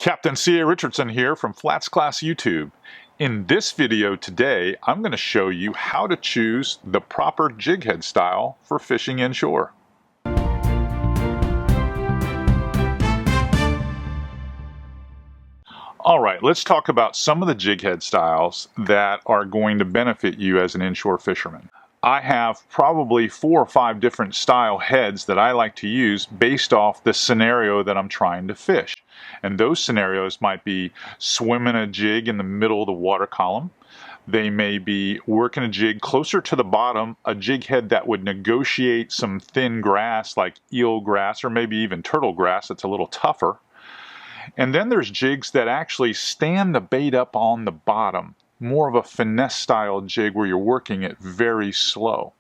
Captain C.A. Richardson here from Flatsclass YouTube. In this video today, I'm going to show you how to choose the proper jig head style for fishing inshore. Alright, let's talk about some of the jig head styles that are going to benefit you as an inshore fisherman. I have probably 4 or 5 different style heads that I like to use based off the scenario that I'm trying to fish. And those scenarios might be swimming a jig in the middle of the water column. They may be working a jig closer to the bottom, a jig head that would negotiate some thin grass like eel grass or maybe even turtle grass that's a little tougher. And then there's jigs that actually stand the bait up on the bottom. More of a finesse style jig where you're working it very slow.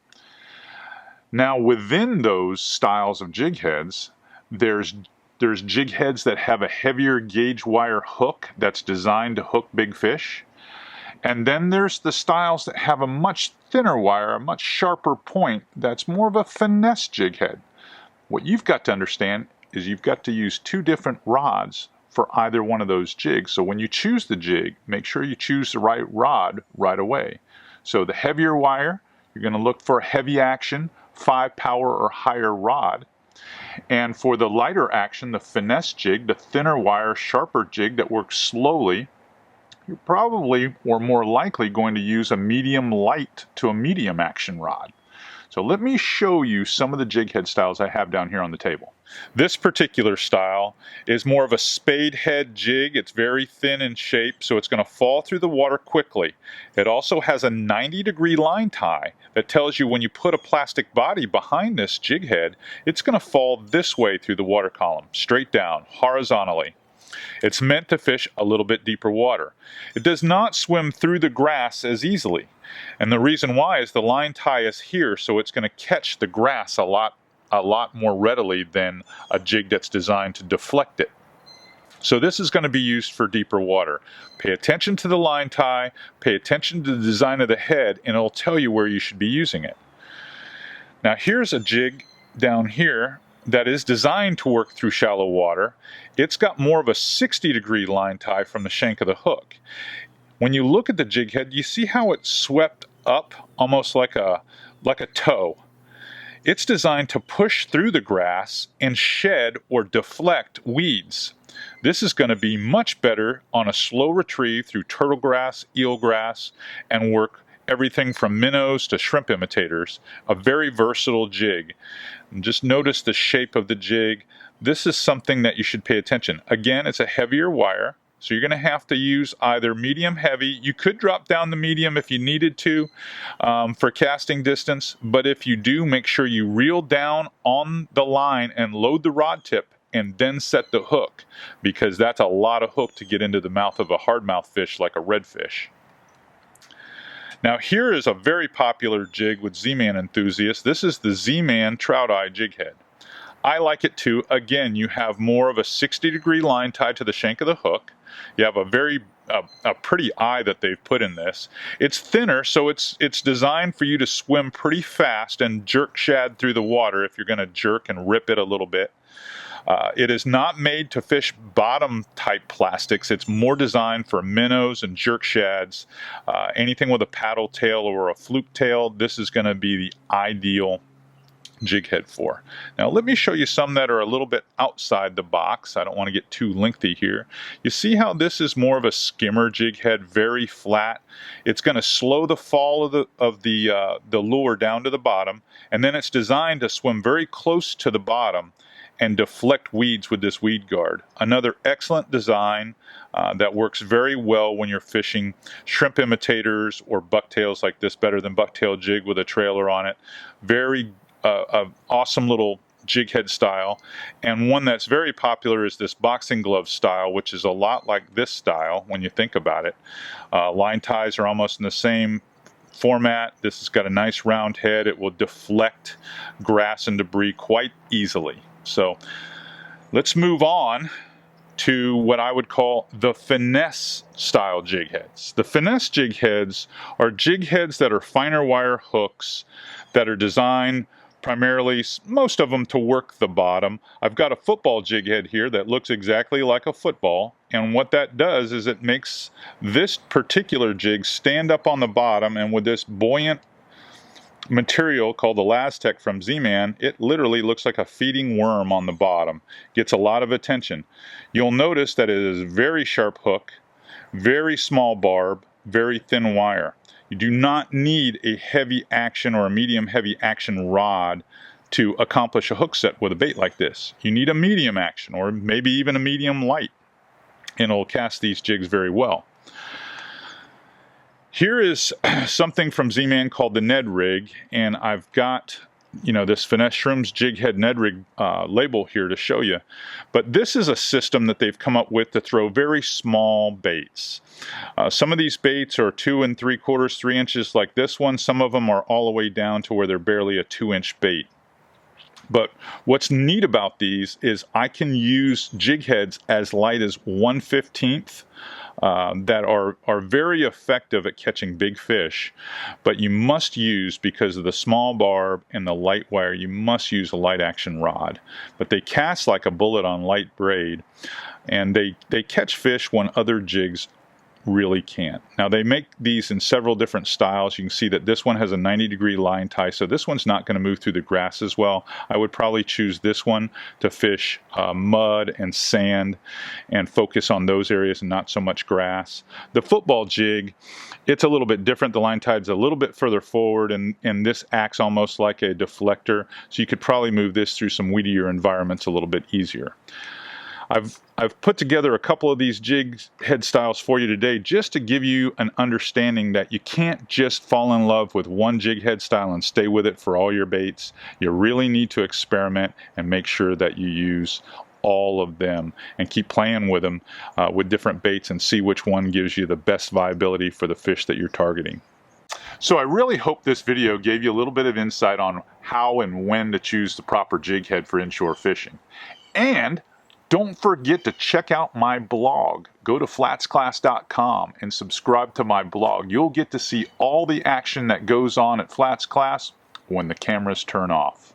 Now within those styles of jig heads, there's jig heads that have a heavier gauge wire hook that's designed to hook big fish. And then there's the styles that have a much thinner wire, a much sharper point that's more of a finesse jig head. What you've got to understand is you've got to use 2 different rods for either one of those jigs. So when you choose the jig, make sure you choose the right rod right away. So the heavier wire, you're going to look for a heavy action, 5 power or higher rod. And for the lighter action, the finesse jig, the thinner wire, sharper jig that works slowly, you're probably or more likely going to use a medium light to a medium action rod. So let me show you some of the jig head styles I have down here on the table. This particular style is more of a spade head jig. It's very thin in shape, so it's going to fall through the water quickly. It also has a 90-degree line tie that tells you when you put a plastic body behind this jig head, it's going to fall this way through the water column, straight down, horizontally. It's meant to fish a little bit deeper water. It does not swim through the grass as easily. And the reason why is the line tie is here, so it's going to catch the grass a lot more readily than a jig that's designed to deflect it. So this is going to be used for deeper water. Pay attention to the line tie, pay attention to the design of the head, and it'll tell you where you should be using it. Now here's a jig down here that is designed to work through shallow water. It's got more of a 60-degree line tie from the shank of the hook. When you look at the jig head, you see how it's swept up almost like a toe. It's designed to push through the grass and shed or deflect weeds. This is going to be much better on a slow retrieve through turtle grass, eel grass, and work everything from minnows to shrimp imitators. A very versatile jig. And just notice the shape of the jig. This is something that you should pay attention. Again, it's a heavier wire, so you're going to have to use either medium heavy. You could drop down the medium if you needed to for casting distance, but if you do, make sure you reel down on the line and load the rod tip and then set the hook, because that's a lot of hook to get into the mouth of a hardmouth fish like a redfish. Now here is a very popular jig with Z-Man enthusiasts. This is the Z-Man Trout Eye Jig Head. I like it too. Again, you have more of a 60-degree line tied to the shank of the hook. You have a pretty eye that they've put in this. It's thinner, so it's designed for you to swim pretty fast and jerk shad through the water if you're going to jerk and rip it a little bit. It is not made to fish bottom type plastics. It's more designed for minnows and jerk shads. Anything with a paddle tail or a fluke tail, this is going to be the ideal jig head for. Now let me show you some that are a little bit outside the box. I don't want to get too lengthy here. You see how this is more of a skimmer jig head, very flat. It's going to slow the fall of the lure down to the bottom, and then it's designed to swim very close to the bottom and deflect weeds with this weed guard. Another excellent design that works very well when you're fishing shrimp imitators or bucktails like this, better than bucktail jig with a trailer on it. Very awesome little jig head style. And one that's very popular is this boxing glove style, which is a lot like this style when you think about it. Line ties are almost in the same format. This has got a nice round head. It will deflect grass and debris quite easily. So let's move on to what I would call the finesse style jig heads. The finesse jig heads are jig heads that are finer wire hooks that are designed primarily, most of them to work the bottom. I've got a football jig head here that looks exactly like a football, and what that does is it makes this particular jig stand up on the bottom, and with this buoyant material called the Lastec from Z-Man, it literally looks like a feeding worm on the bottom. Gets a lot of attention. You'll notice that it is very sharp hook, very small barb, very thin wire. You do not need a heavy action or a medium heavy action rod to accomplish a hook set with a bait like this. You need a medium action or maybe even a medium light, and it'll cast these jigs very well. Here is something from Z-Man called the Ned Rig, and I've got, this Finesse Shrooms Jig Head Ned Rig label here to show you. But this is a system that they've come up with to throw very small baits. Some of these baits are 2 3/4, 3 inches like this one. Some of them are all the way down to where they're barely a 2-inch bait. But what's neat about these is I can use jig heads as light as 1/15 that are very effective at catching big fish, but you must use, because of the small barb and the light wire, you must use a light action rod. But they cast like a bullet on light braid, and they catch fish when other jigs really can't. Now they make these in several different styles. You can see that this one has a 90-degree line tie, so this one's not going to move through the grass as well. I would probably choose this one to fish mud and sand and focus on those areas and not so much grass. The football jig, it's a little bit different. The line tie's a little bit further forward, and this acts almost like a deflector, so you could probably move this through some weedier environments a little bit easier. I've put together a couple of these jig head styles for you today just to give you an understanding that you can't just fall in love with one jig head style and stay with it for all your baits. You really need to experiment and make sure that you use all of them and keep playing with them with different baits and see which one gives you the best viability for the fish that you're targeting. So I really hope this video gave you a little bit of insight on how and when to choose the proper jig head for inshore fishing. And don't forget to check out my blog. Go to Flatsclass.com and subscribe to my blog. You'll get to see all the action that goes on at Flatsclass when the cameras turn off.